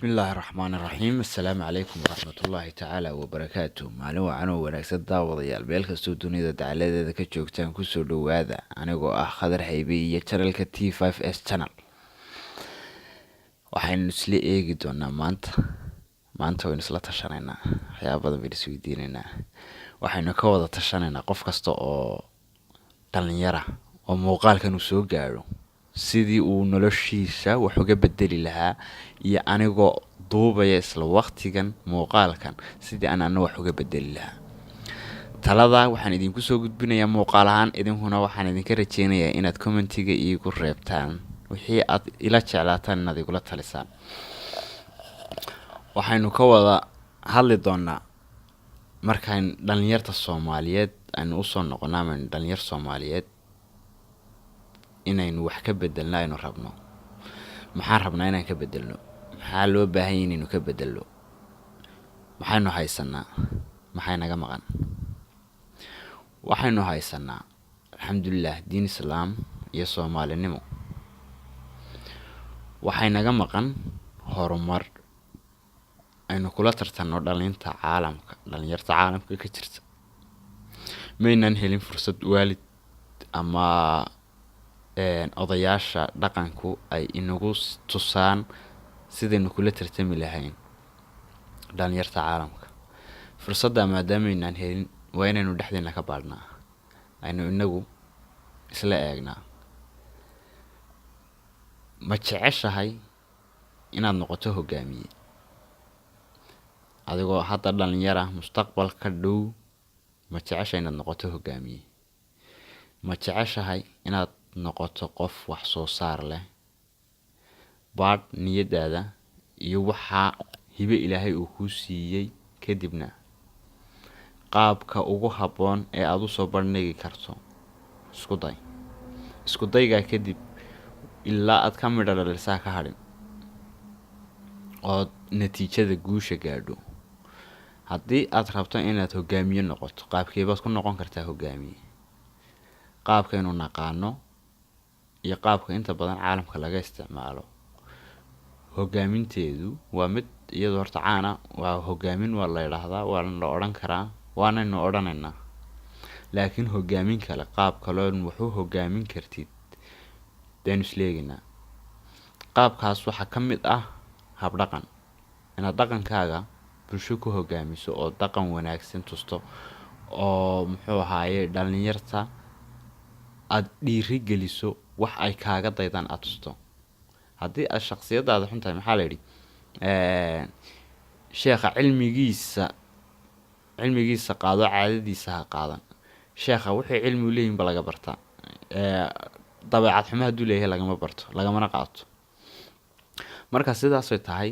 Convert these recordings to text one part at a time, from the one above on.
بسم الله الرحمن الرحيم السلام عليكم ورحمة الله تعالى وبركاته معلومة عنو ونكسد داوضيال meel kastoo dunida dacaladeeda ka joogtaan kusoo dhawaada anigoo ah Khadar Haybe iyo channelka T5S channel waxaynu isla eegi doonaa maanta waynu isla tashanaynaa waxyaabo badan baynu isweydiinaynaa waxaynu ka wada tashanaynaa qof kasta oo dhalinyara oo muuqaalkan uu soo gaaro sidii uu noloshiisa wax uga bedeli lahaa iyo anigoo duubaya isla waqtigan muuqaalkan sidii aan wax uga bedeli lahaa talada waxaan idinku soo gudbinayaa muuqaal ahaan idinkuna waxaan idinka rajeynayaa inaad commentiga iigu reebtaan wixii aad ila jeclaataan inaad igula talisaan waxaynu ka wada hadli doonaa markaan dhalinyarta Soomaaliyeed aynu u soo noqonaa dhalinyar Soomaaliyeed inaynu wax ka bedelno aynu rabno maxaan rabnaa inaan ka bedelno maxaa loo baahan yahay inaynu ka bedelno maxaynu haysanaa maxay naga maqan waxaynu haysanaa alxamdulillah diin islaam iyo Soomaalinimo waxay naga maqan horumar aynu kula tartanno dhalinyarta caalamka ka jirta maynan helin fursad waalid ama odayaasha dhaqanku ay inagu tusaan sidaynu kula tartami lahayn dhalinyarta caalamka fursadda maadaama aynaan helin waa inaynu dhexdeena ka baadhnaa aynu inagu isla eegnaa ma jeceshahay inaad noqoto hogaamiye adigoo hadda dhalinyara mustaqbalka dhow ma jeceshahay inaad noqoto hogaamiye ma jeceshahay inaad noqoto qof wax soo saar leh baad niyadaada iyo waxa hibe Ilaahay uu ku siiyay kadibna qaabka ugu haboon ee aad u soo bandhigi karto isku dayga kadib ilaa aad ka midho dhalisaa ka hadhin oo natiijada guusha gaadho haddii aad rabto inaad hogaamiye noqoto qaabkeebaad ku noqon kartaa hogaamiye qaabkaynu naqaano iyo qaabka inta badan caalamka laga isticmaalo hogaaminteedu waa mid iyadoo horta caana waa hogaamin waa la yiraahdaa waa la oran karaa waanaynu oranaynaa laakiin hogaamin kale qaab kale wuxuu hogaamin kartid deenu isleeginaa qaabkaas waxa ka mid ah hab dhaqan inaad dhaqankaaga bulsho ku hogaamiso oo dhaqan wanaagsan tusto oo muxuu ahaaye dhalinyarta aad dhiiri geliso wax ay kaaga daydaan aad tusto haddii aad shakhsiyadaada xun tahay maxaa la yidhi sheekha cilmigiisa qaado caadadiisa ha qaadan sheekha wixii cilmi u leeyihiin ba laga bartaa dabeecad xumo hadduu leeyahay lagama barto lagamana qaato marka sidaasay tahay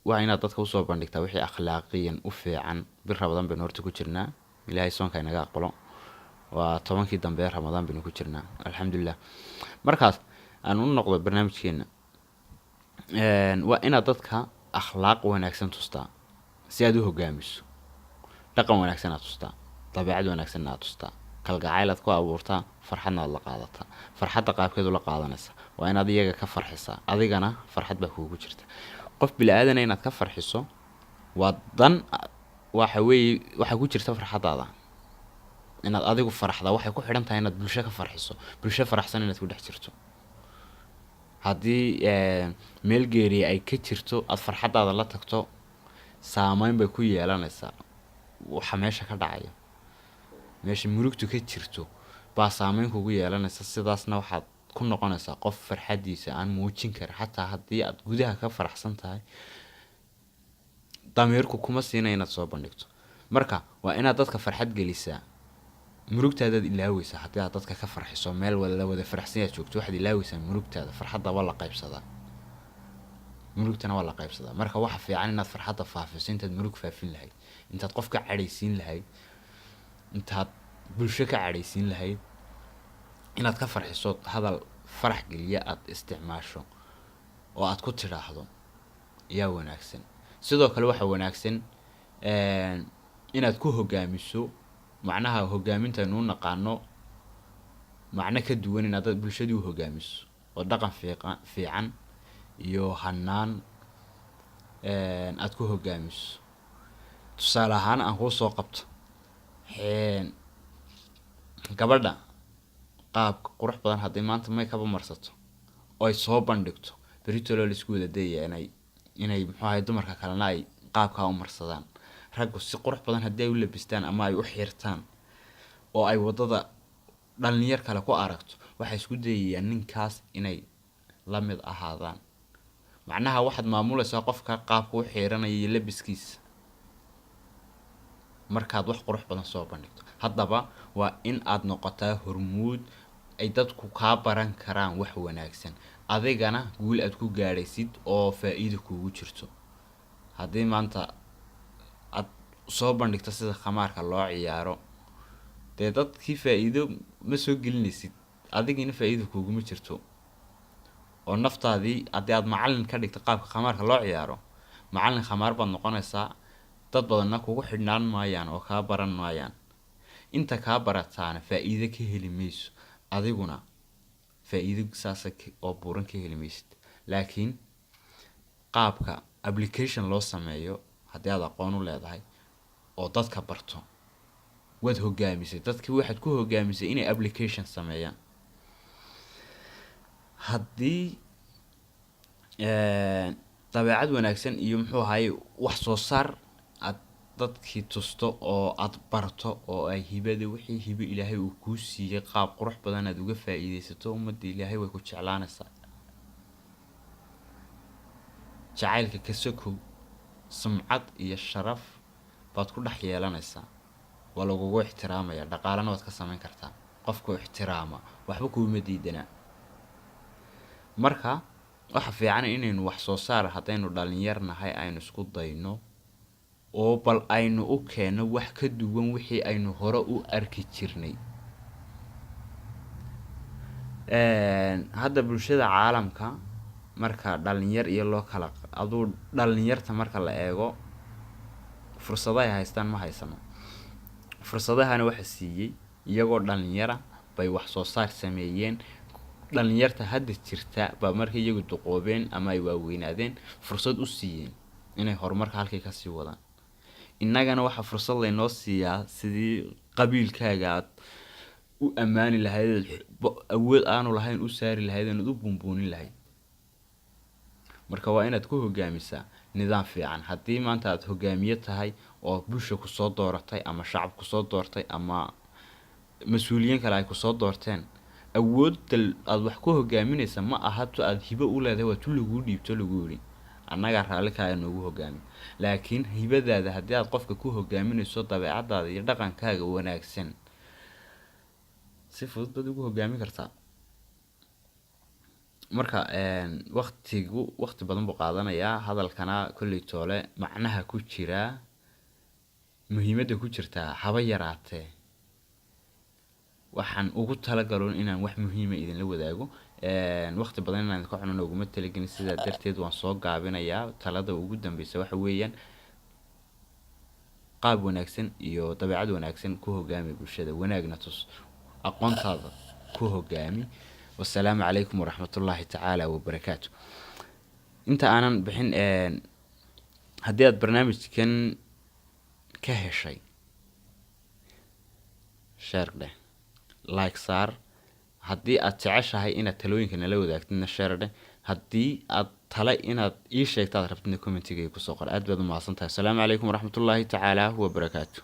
waa inaad dadka usoo bandhigtaa wixii akhlaaqiyan u fiican bir Ramadaan baynu horta ku jirnaa Ilaahay soonka inaga aqbalo waa 10kii dambe Ramadaan baynu ku jirnaa alxamdulillah markaas aan u noqdo barnaamijkeena waa inaad dadka akhlaaq wanaagsan tustaa si aad u hogaamiso dhaqan wanaagsan aad tustaa dabeecad wanaagsan aad tustaa kalgacayl aad ku abuurtaa farxadna aad la qaadataa farxadda qaabkeedu la qaadanaysa waa inaad iyaga ka farxisaa adigana farxad baa kuugu jirta qof bilaadan inaad ka farxiso waa dan waxa ku jirta farxadaada inaad adigu faraxda waxay ku xidhan tahay inaad bulsho ka farxiso bulsho faraxsan inaad ku dhex jirto haddii meel geeri ay ka jirto aad farxadaada la tagto saameyn bay ku yeelanaysaa waxa meesha ka dhacaya meesha murugtu ka jirto baa saameyn kugu yeelanaysa sidaasna waxaad ku noqonaysaa qof farxadiisa aan muujin karin xataa haddii aad gudaha ka faraxsan tahay dameerku kuma siina inaad soo bandhigto marka waa inaad dadka farxad gelisaa murugtaada ilaawaysa haddii aad dadka ka farxiso meel wada faraxsan yaad joogto waxaad ilaawaysaa murugtaada farxadda waa la qaybsadaa murugtana waa la qaybsadaa marka waxa fiican inaad farxadda faafiso intaad murug faafin lahayd intaad qof ka cadhaysiin lahayd intaad bulsho ka cadhaysiin lahayd inaad ka farxiso hadal farax geliya aad isticmaasho oo aad ku tiraahdo yaa wanaagsan sidoo kale waxa wanaagsan inaad ku hogaamiso macnaha hogaaminta inuu naqaano macna ka duwan inaad bulshadu hogaamiso oo dhaqan fiican iyo hanaan aad ku hogaamiso. tusaale ahaan aan kuu soo qabto een, gabadha qaabka qurux badan haddii maanta makeup u marsato oo ay soo bandhigto beritolo laisku wada dayaya inay muxuu ahay dumarka kalena ay qaabkaa u marsadaan. raggu si qurux badan haddii ay u labistaan ama ay u xirtaan oo ay wadada dhalinyar kale ku aragto waxay isku dayayaan ninkaas inay la mid ahaadaan. macnaha waxaad maamulaysaa qofka qaabka u xiiranaya iyo labiskiisa markaad wax qurux badan soo bandhigto. haddaba waa in aad noqotaa hormuud ay dadku kaa baran karaan wax wanaagsan, adigana guul aad ku gaadhaysid oo faa'iido kuugu jirto. haddii maanta aad soo bandhigto sida khamaarka loo ciyaaro, dee dadkii faa'iido ma soo gelinaysid, adigina faa'iido kuuguma jirto. oo naftaadii haddii aad macallin ka dhigto qaabka khamaarka loo ciyaaro, macallin khamaar baad noqonaysaa, dad badanna kugu xidhnaan maayaan oo kaa baran maayaan. inta kaa barataana faa'iido ka heli mayso, adiguna faa'iido saasa oo buuran ka heli maysid. laakiin qaabka application loo sameeyo haddii aad aqoon u leedahay oo dadka barto, waad hogaamisay dadkii, waxaad ku hogaamisay inay application sameeyaan. haddii dabeecad wanaagsan iyo muxuu ahaye wax soo saar aad dadkii tusto oo aad barto oo ay hibada wixii hibo ilaahay uu kuu siiyey qaab qurux badan aad uga faa'iidaysato, ummadda ilaahay way ku jeclaanaysaa. jacaylka ka sokow sumcad iyo sharaf baad ku dhex yeelanaysaa, waa lagugu ixtiraamaya, dhaqaalana waad ka samayn kartaa. qofku ixtiraama waxba kuuma diidanaa. marka waxa fiican inaynu wax soo saar haddaynu dhalinyar nahay aynu isku dayno oo bal aynu u keeno wax ka duwan wixii aynu hore u arki jirnay. hadda bulshada caalamka marka dhalinyar iyo loo kala aduu dhalinyarta marka la eego fursadaha ay haystaan ma haysano. fursadahana waxa siiyey iyagoo dhalinyara bay wax soo saar sameeyeen. dhalinyarta hadda jirta baa markay iyagu duqoobeen ama ay waaweynaadeen fursad u siiyeen inay horumarka halkay kasii wadaan. innagana waxa fursad laynoo siiyaa sidii qabiilkaaga aad u ammaani lahayd, awood aanu lahayn u saari lahayd, inaad u bumbuunin lahayd. marka waa inaad ku hogaamisaa nidaam fiican. haddii maanta aad hogaamiye tahay oo bulsha kusoo dooratay ama shacab kusoo doortay ama mas-uuliyiin kale ay kusoo doorteen, awoodda aad wax ku hogaaminaysa ma aha tu aad hibo u leedahay, waa tu laguu dhiibto lagu yidhi annagaa raalli kaaga noogu hogaami. laakiin hibadaada haddii aad qofka ku hogaaminayso dabeecadaada iyo dhaqankaaga wanaagsan, si fudud baad ugu hogaamin kartaa. marka waqti badan buu qaadanayaa hadalkana kolley toole macnaha ku jiraa, muhiimadda ku jirtaa haba yaraatee waxaan ugu talagaloon inaan wax muhiima idinla wadaago. waqti badan inaan ka cuno uguma talagelin, sidaa darteed waan soo gaabinayaa. talada ugu dambeysa waxa weeyaan qaab wanaagsan iyo dabeecad wanaagsan ku hogaami bulshada, wanaagna tus, aqoontaada ku hogaami. والسلام عليكم ورحمة الله تعالى وبركاته. انت aanan bixin haddii aad barnaamijkan ka heshay share dheh, like saar. haddii aad jeceshahay inaad talooyinka nala wadaagtidna share dheh. haddii aad tale inaad ii sheegto aad rabtidna commentiga kusoo qor. aad baad u mahadsantahay. السلام عليكم ورحمة الله تعالى وبركاته.